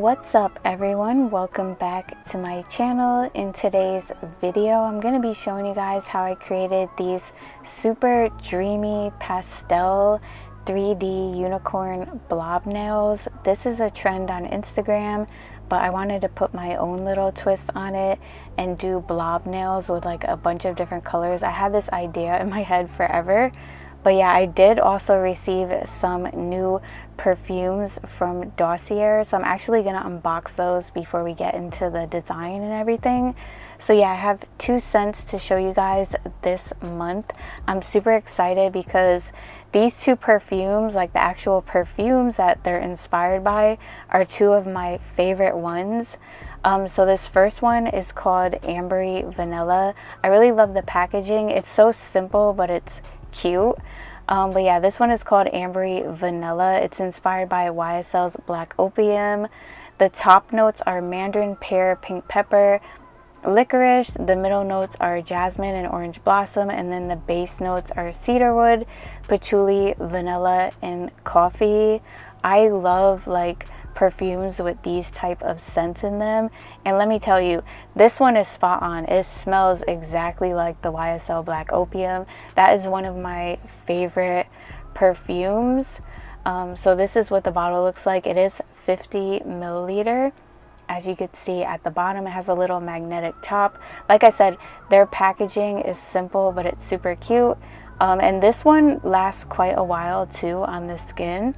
What's up everyone, welcome back to my channel. In today's video I'm going to be showing you guys how I created these super dreamy pastel 3D unicorn blob nails. This is a trend on Instagram, but I wanted to put my own little twist on it and do blob nails with like a bunch of different colors. I had this idea in my head forever. But yeah, I did also receive some new perfumes from Dossier, so I'm actually going to unbox those before we get into the design and everything. So yeah, I have 2 scents to show you guys this month. I'm super excited because these 2 perfumes, like the actual perfumes that they're inspired by, are 2 of my favorite ones. So this first one is called Ambery Vanilla. I really love the packaging. It's so simple, but it's cute. But yeah, this one is called Ambery Vanilla. It's inspired by YSL's Black Opium. The top notes are mandarin, pear, pink pepper, licorice. The middle notes are jasmine and orange blossom, and then the base notes are cedarwood, patchouli, vanilla, and coffee. I love like perfumes with these type of scents in them, and let me tell you, this one is spot on. It smells exactly like the YSL Black Opium. That is one of my favorite perfumes. So this is what the bottle looks like. It is 50 milliliter. As you can see at the bottom, it has a little magnetic top. Like I said, their packaging is simple, but it's super cute. And this one lasts quite a while too on the skin.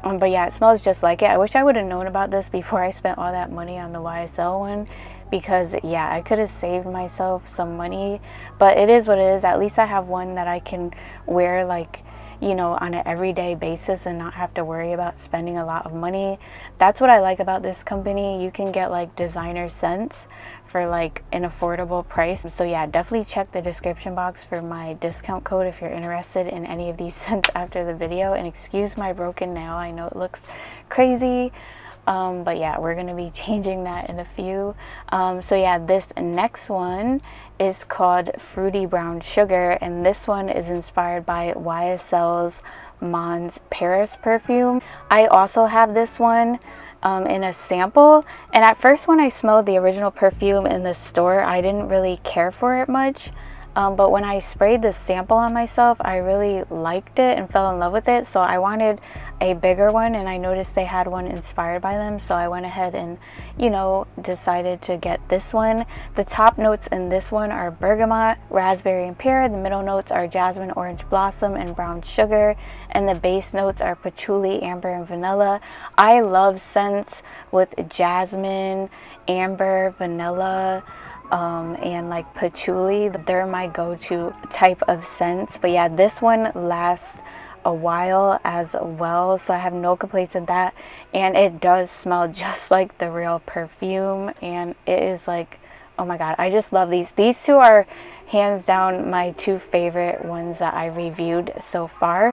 But yeah, it smells just like it. I wish I would have known about this before I spent all that money on the YSL one, because yeah, I could have saved myself some money. But it is what it is. At least I have one that I can wear, like, you know, on an everyday basis and not have to worry about spending a lot of money. That's what I like about this company. You can get like designer scents for like an affordable price. So yeah, definitely check the description box for my discount code if you're interested in any of these scents after the video. And excuse my broken nail, I know it looks crazy. But yeah, we're gonna be changing that in a few. So yeah, this next one is called Fruity Brown Sugar, and this one is inspired by YSL's Mons Paris perfume. I also have this one in a sample, and at first when I smelled the original perfume in the store, I didn't really care for it much. But when I sprayed the sample on myself, I really liked it and fell in love with it. So I wanted a bigger one, and I noticed they had one inspired by them. So I went ahead and, you know, decided to get this one. The top notes in this one are bergamot, raspberry, and pear. The middle notes are jasmine, orange blossom, and brown sugar. And the base notes are patchouli, amber, and vanilla. I love scents with jasmine, amber, vanilla, and like patchouli. They're my go-to type of scents. But yeah, this one lasts a while as well, so I have no complaints with that. And it does smell just like the real perfume, and it is like, oh my god, I just love these. These 2 are hands down my 2 favorite ones that I reviewed so far.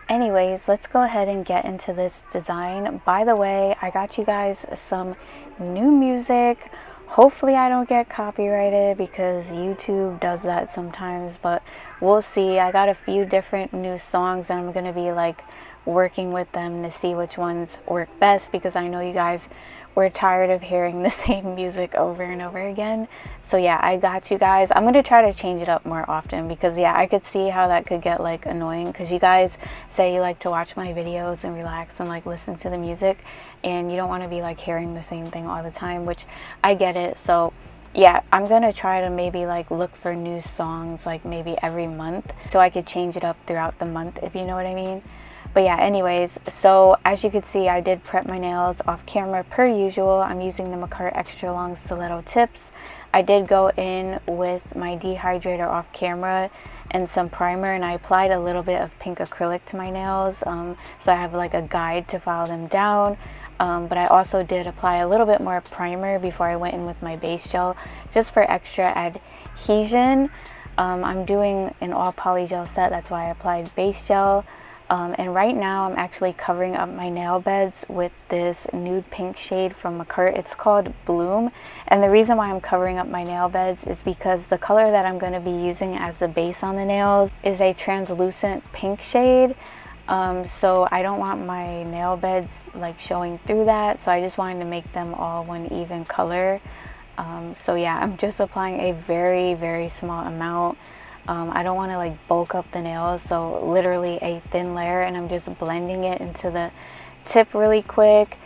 Anyways, let's go ahead and get into this design. By the way, I got you guys some new music. Hopefully I don't get copyrighted because YouTube does that sometimes, but we'll see. I got a few different new songs and I'm going to be like working with them to see which ones work best, because I know you guys were tired of hearing the same music over and over again. So yeah, I got you guys. I'm going to try to change it up more often, because yeah, I could see how that could get like annoying, because you guys say you like to watch my videos and relax and like listen to the music, and you don't want to be like hearing the same thing all the time, which I get it. So yeah, I'm gonna try to maybe like look for new songs like maybe every month, so I could change it up throughout the month, if you know what I mean. But yeah, anyways, so as you can see, I did prep my nails off camera per usual. I'm using the Makart Extra Long Stiletto Tips. I did go in with my dehydrator off camera and some primer, and I applied a little bit of pink acrylic to my nails, so I have like a guide to file them down. But I also did apply a little bit more primer before I went in with my base gel, just for extra adhesion. I'm doing an all polygel set, that's why I applied base gel. And right now I'm actually covering up my nail beds with this nude pink shade from Makart. It's called Bloom, and the reason why I'm covering up my nail beds is because the color that I'm going to be using as the base on the nails is a translucent pink shade. So I don't want my nail beds like showing through that, so I just wanted to make them all one even color. So yeah, I'm just applying a very small amount. I don't want to like bulk up the nails, so literally a thin layer, and I'm just blending it into the tip really quick.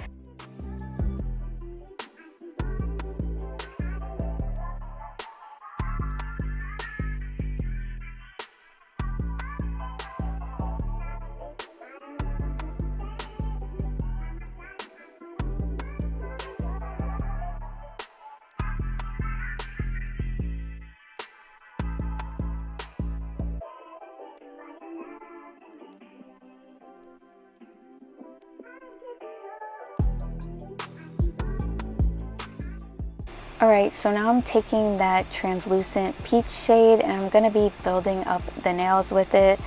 Alright, so now I'm taking that translucent peach shade and I'm going to be building up the nails with it.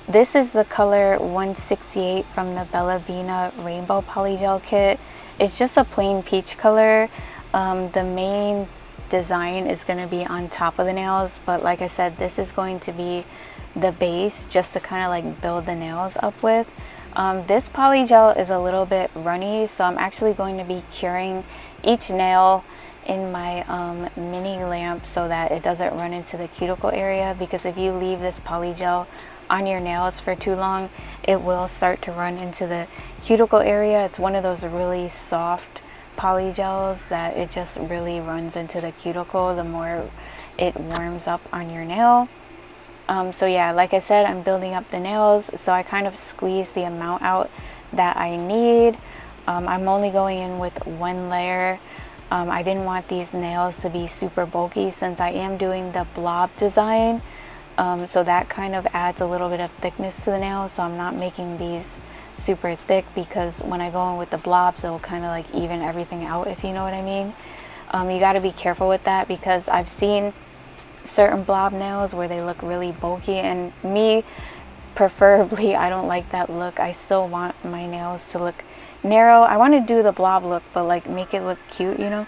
This is the color 168 from the Bella Vina Rainbow Polygel kit. It's just a plain peach color. The main design is going to be on top of the nails, but like I said, this is going to be the base just to kind of like build the nails up with. This polygel is a little bit runny, so I'm actually going to be curing each nail in my mini lamp so that it doesn't run into the cuticle area, because if you leave this polygel on your nails for too long, it will start to run into the cuticle area. It's one of those really soft polygels that it just really runs into the cuticle the more it warms up on your nail. So yeah, like I said, I'm building up the nails, so I kind of squeeze the amount out that I need. I'm only going in with one layer. I didn't want these nails to be super bulky since I am doing the blob design, so that kind of adds a little bit of thickness to the nails, so I'm not making these super thick, because when I go in with the blobs, it'll kind of like even everything out, if you know what I mean. You got to be careful with that, because I've seen certain blob nails where they look really bulky, and me preferably, I don't like that look. I still want my nails to look narrow. I want to do the blob look, but like make it look cute, you know.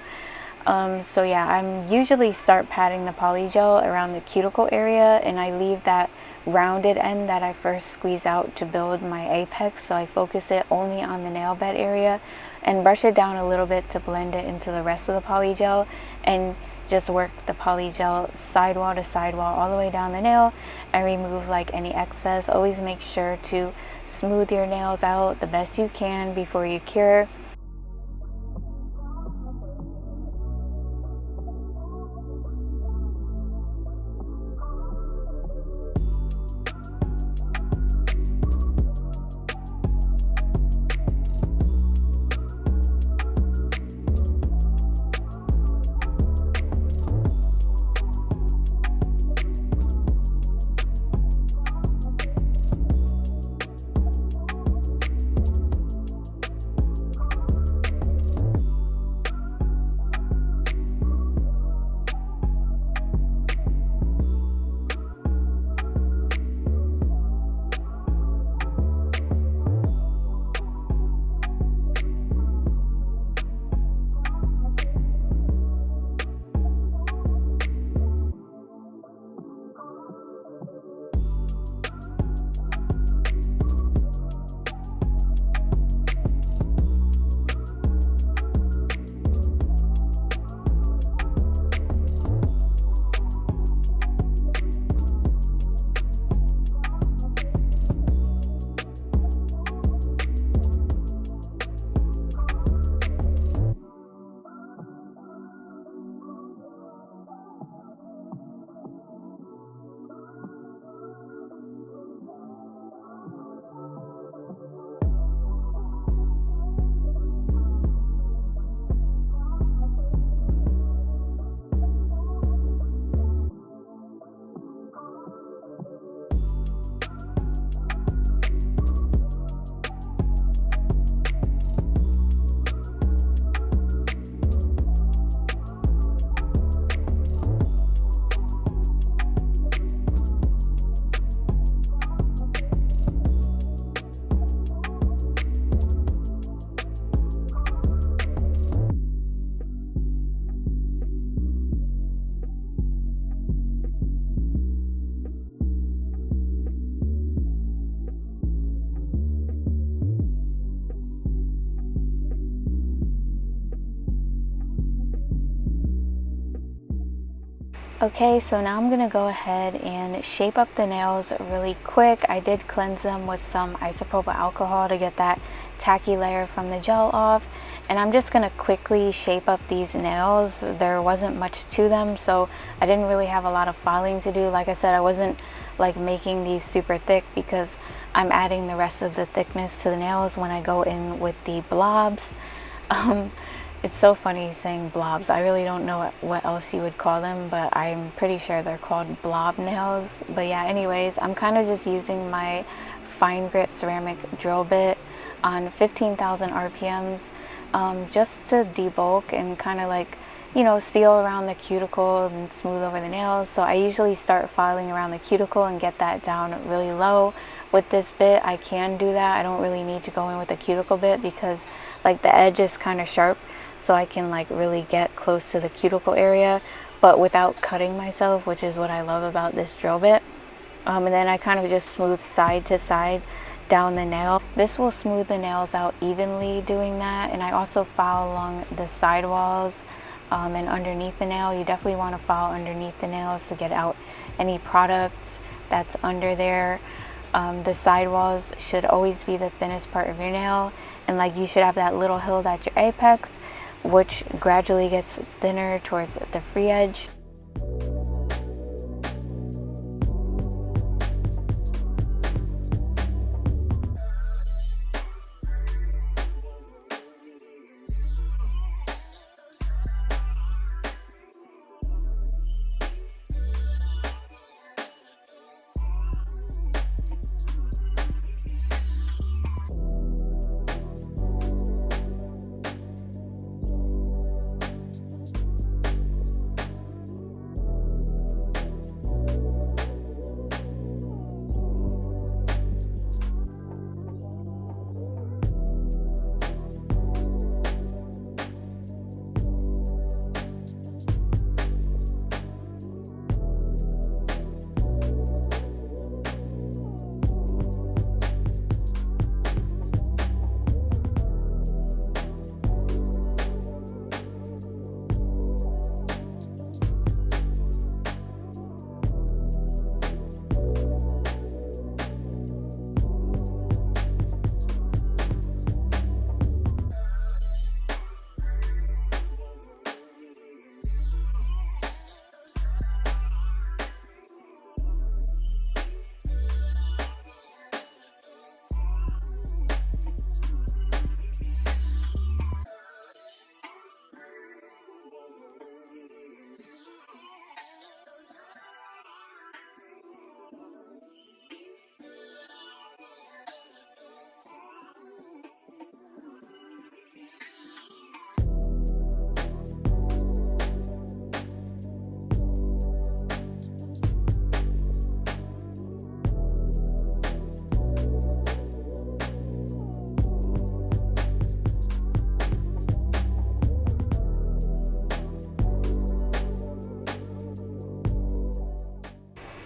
So yeah, I'm usually start patting the polygel around the cuticle area, and I leave that rounded end that I first squeeze out to build my apex, so I focus it only on the nail bed area and brush it down a little bit to blend it into the rest of the polygel, and just work the polygel sidewall to sidewall all the way down the nail and remove like any excess. Always make sure to smooth your nails out the best you can before you cure. Okay, so now I'm gonna go ahead and shape up the nails really quick. I did cleanse them with some isopropyl alcohol to get that tacky layer from the gel off. And I'm just gonna quickly shape up these nails. There wasn't much to them, so I didn't really have a lot of filing to do. Like I said, I wasn't like making these super thick because I'm adding the rest of the thickness to the nails when I go in with the blobs. It's so funny saying blobs. I really don't know what else you would call them, but I'm pretty sure they're called blob nails. But yeah, anyways, I'm kind of just using my fine grit ceramic drill bit on 15,000 RPMs just to debulk and kind of like, you know, seal around the cuticle and smooth over the nails. So I usually start filing around the cuticle and get that down really low. With this bit, I can do that. I don't really need to go in with a cuticle bit because like the edge is kind of sharp. So I can like really get close to the cuticle area, but without cutting myself, which is what I love about this drill bit. And then I kind of just smooth side to side down the nail. This will smooth the nails out evenly doing that. And I also file along the side walls and underneath the nail. You definitely want to file underneath the nails to get out any products that's under there. The side walls should always be the thinnest part of your nail, and like you should have that little hill at your apex, which gradually gets thinner towards the free edge.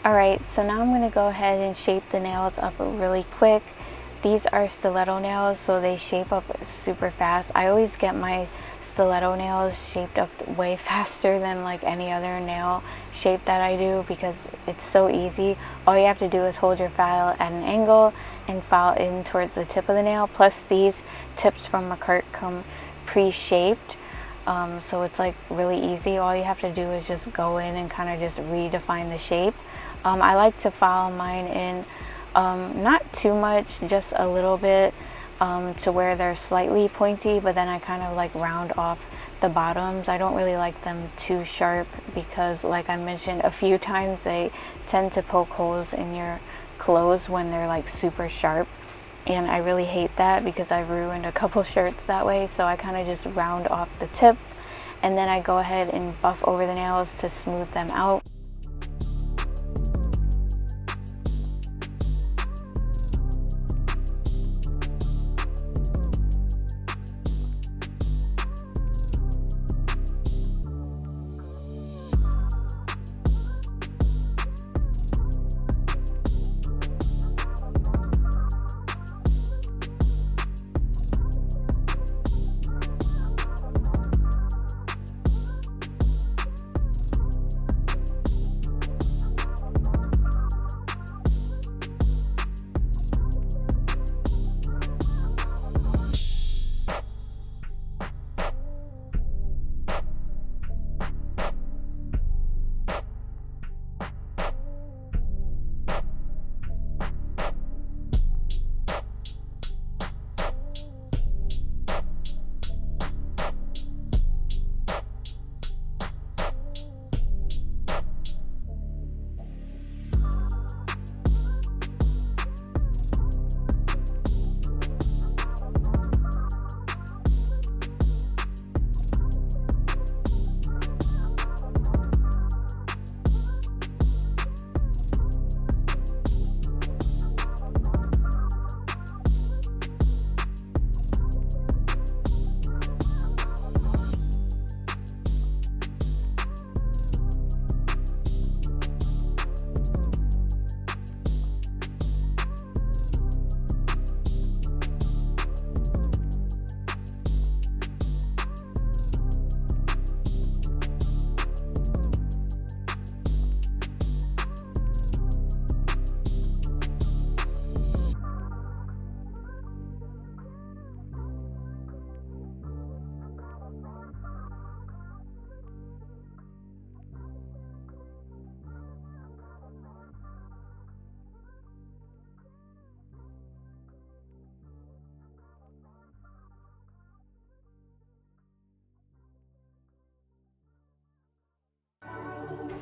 Alright, so now I'm going to go ahead and shape the nails up really quick. These are stiletto nails, so they shape up super fast. I always get my stiletto nails shaped up way faster than like any other nail shape that I do because it's so easy. All you have to do is hold your file at an angle and file in towards the tip of the nail. Plus these tips from McCart come pre-shaped. So it's like really easy. All you have to do is just go in and kind of just redefine the shape. I like to file mine in not too much, just a little bit to where they're slightly pointy, but then I kind of like round off the bottoms. I don't really like them too sharp because like I mentioned a few times, they tend to poke holes in your clothes when they're like super sharp. And I really hate that because I've ruined a couple shirts that way. So I kind of just round off the tips and then I go ahead and buff over the nails to smooth them out.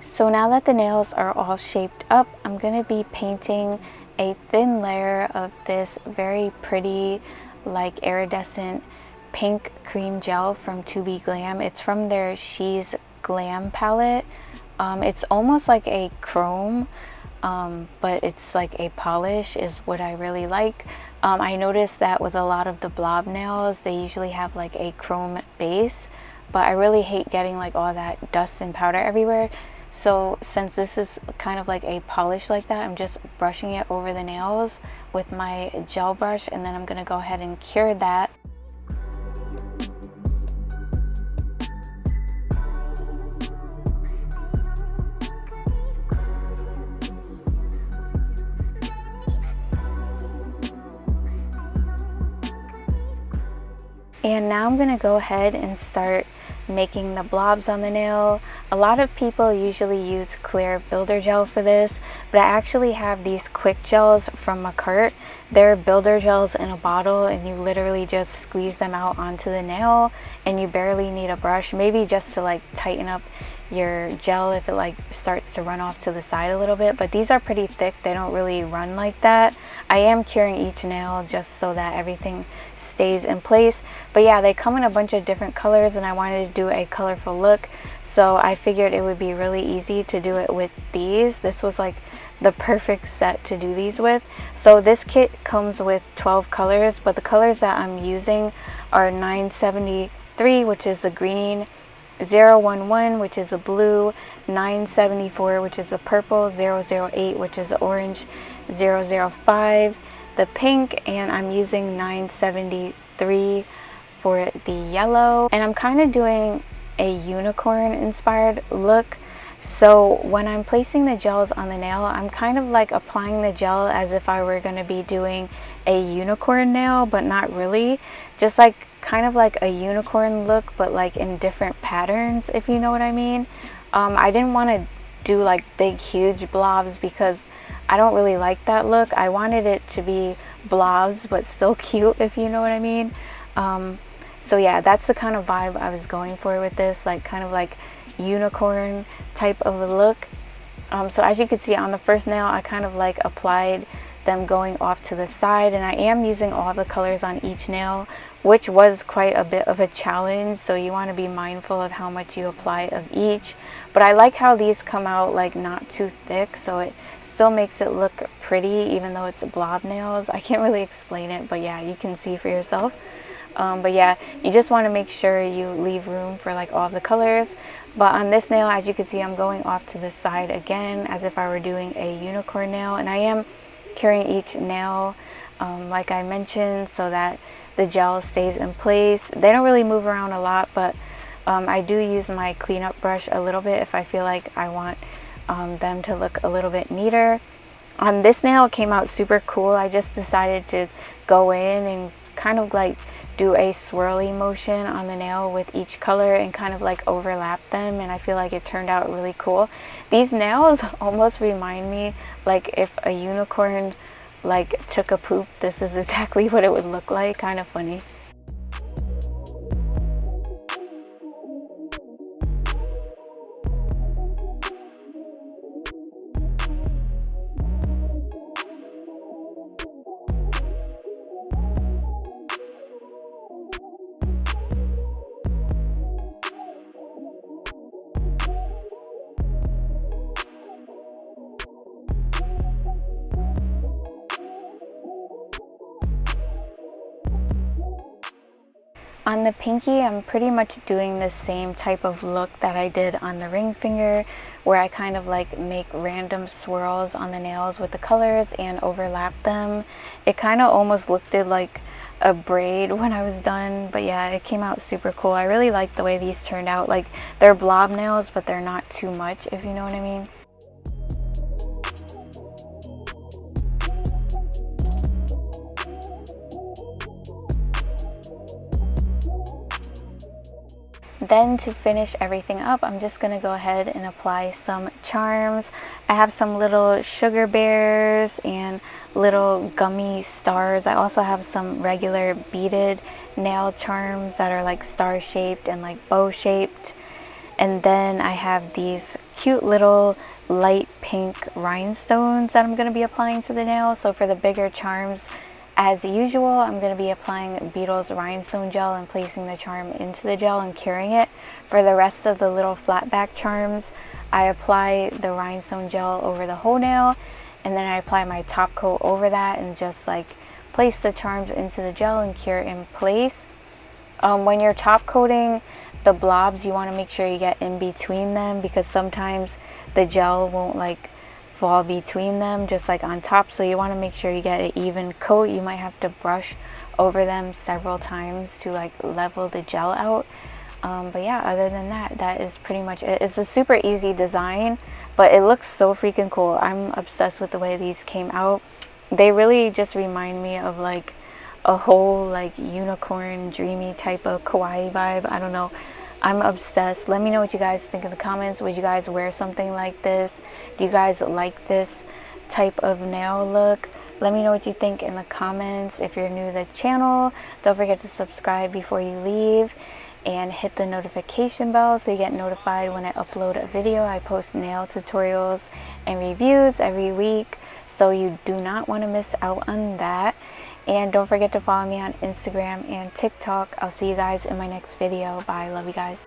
So now that the nails are all shaped up, I'm going to be painting a thin layer of this very pretty, like iridescent pink cream gel from ToBeGlam. It's from their She's Glam palette. It's almost like a chrome, but it's like a polish is what I really like. I noticed that with a lot of the blob nails, they usually have like a chrome base, but I really hate getting like all that dust and powder everywhere. So since this is kind of like a polish like that, I'm just brushing it over the nails with my gel brush, and then I'm going to go ahead and cure that. And now I'm going to go ahead and start making the blobs on the nail. A lot of people usually use clear builder gel for this, but I actually have these Qikgels from my cart. They're builder gels in a bottle, and you literally just squeeze them out onto the nail, and you barely need a brush, maybe just to like tighten up your gel if it like starts to run off to the side a little bit. But these are pretty thick, they don't really run like that. I am curing each nail just so that everything stays in place. But yeah, they come in a bunch of different colors, and I wanted to do a colorful look, so I figured it would be really easy to do it with these. This was like the perfect set to do these with. So this kit comes with 12 colors, but the colors that I'm using are 973, which is the green, 011, which is a blue, 974, which is a purple, 008, which is the orange, 005, the pink, and I'm using 973 for the yellow. And I'm kind of doing a unicorn inspired look. So when I'm placing the gels on the nail, I'm kind of like applying the gel as if I were going to be doing a unicorn nail, but not really. Just like kind of like a unicorn look, but like in different patterns, if you know what I mean. I didn't want to do like big huge blobs because I don't really like that look. I wanted it to be blobs but still cute, if you know what I mean. So yeah, that's the kind of vibe I was going for with this, like kind of like unicorn type of a look. So as you can see on the first nail, I kind of like applied them going off to the side, and I am using all the colors on each nail, which was quite a bit of a challenge, so you want to be mindful of how much you apply of each. But I like how these come out like not too thick, so it still makes it look pretty even though it's blob nails. I can't really explain it, but yeah, you can see for yourself. But yeah, you just want to make sure you leave room for like all the colors. But on this nail, as you can see, I'm going off to the side again as if I were doing a unicorn nail, and I am curing each nail like I mentioned, so that the gel stays in place. They don't really move around a lot, but I do use my cleanup brush a little bit if I feel like I want them to look a little bit neater. On this nail, it came out super cool. I just decided to go in and kind of like do a swirly motion on the nail with each color and kind of like overlap them, and I feel like it turned out really cool. These nails almost remind me like if a unicorn like took a poop. This is exactly what it would look like. Kind of funny. On the pinky, I'm pretty much doing the same type of look that I did on the ring finger, where I kind of like make random swirls on the nails with the colors and overlap them. It kind of almost looked like a braid when I was done, but yeah, it came out super cool. I really like the way these turned out. Like, they're blob nails, but they're not too much, if you know what I mean. Then to finish everything up, I'm just going to go ahead and apply some charms. I have some little sugar bears and little gummy stars. I also have some regular beaded nail charms that are like star shaped and like bow shaped. And then I have these cute little light pink rhinestones that I'm going to be applying to the nail. So for the bigger charms, as usual, I'm going to be applying Beetle's rhinestone gel and placing the charm into the gel and curing it. For the rest of the little flat back charms, I apply the rhinestone gel over the whole nail, and then I apply my top coat over that and just like place the charms into the gel and cure in place. When you're top coating the blobs, you want to make sure you get in between them, because sometimes the gel won't like fall between them just like on top, so you want to make sure you get an even coat. You might have to brush over them several times to like level the gel out. But yeah, other than that, that is pretty much it. It's a super easy design, but it looks so freaking cool. I'm obsessed with the way these came out. They really just remind me of like a whole like unicorn dreamy type of kawaii vibe. I don't know, I'm obsessed. Let me know what you guys think in the comments. Would you guys wear something like this? Do you guys like this type of nail look? Let me know what you think in the comments. If you're new to the channel, don't forget to subscribe before you leave and hit the notification bell so you get notified when I upload a video. I post nail tutorials and reviews every week, so you do not want to miss out on that. And don't forget to follow me on Instagram and TikTok. I'll see you guys in my next video. Bye. Love you guys.